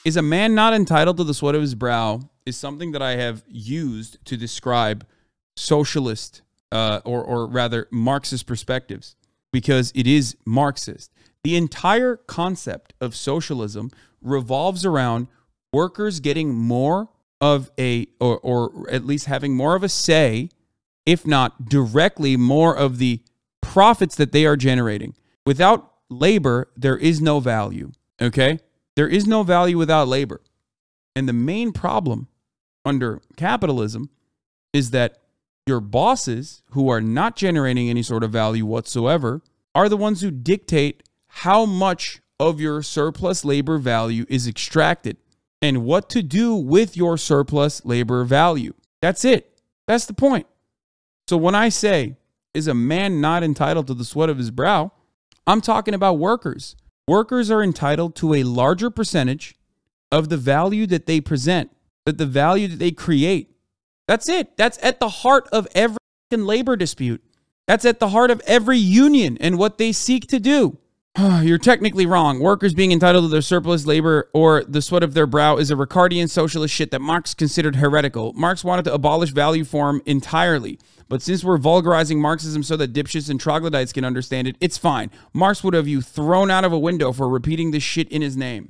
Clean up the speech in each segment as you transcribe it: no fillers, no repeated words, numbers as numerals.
Is a man not entitled to the sweat of his brow is something that I have used to describe socialist or rather Marxist perspectives, because it is Marxist. The entire concept of socialism revolves around workers getting more of a, or at least having more of a say, if not directly more of the profits that they are generating. Without labor, there is no value, okay? There is no value without labor. And the main problem under capitalism is that your bosses, who are not generating any sort of value whatsoever, are the ones who dictate how much of your surplus labor value is extracted and what to do with your surplus labor value. That's it. That's the point. So when I say, is a man not entitled to the sweat of his brow, I'm talking about workers. Workers are entitled to a larger percentage of the value that they present, that the value that they create. That's it. That's at the heart of every labor dispute. That's at the heart of every union and what they seek to do. You're technically wrong. Workers being entitled to their surplus labor or the sweat of their brow is a Ricardian socialist shit that Marx considered heretical. Marx wanted to abolish value form entirely. But since we're vulgarizing Marxism so that dipshits and troglodytes can understand it, it's fine. Marx would have you thrown out of a window for repeating this shit in his name.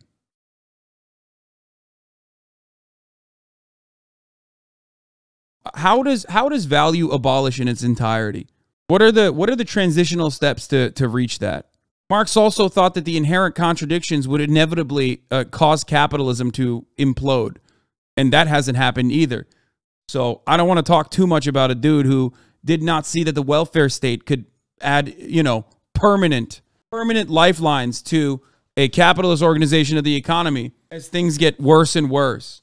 How does value abolish in its entirety? What are the transitional steps to reach that? Marx also thought that the inherent contradictions would inevitably cause capitalism to implode. And that hasn't happened either. So I don't want to talk too much about a dude who did not see that the welfare state could add, permanent lifelines to a capitalist organization of the economy as things get worse and worse.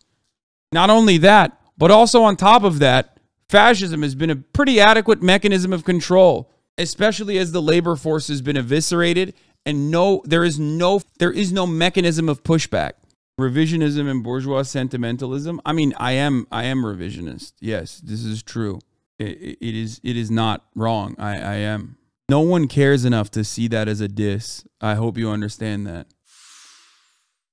Not only that, but also on top of that, fascism has been a pretty adequate mechanism of control, especially as the labor force has been eviscerated and there is no mechanism of pushback. Revisionism and bourgeois sentimentalism. I mean, I am revisionist. Yes, this is true. It is not wrong. I am. No one cares enough to see that as a diss. I hope you understand that.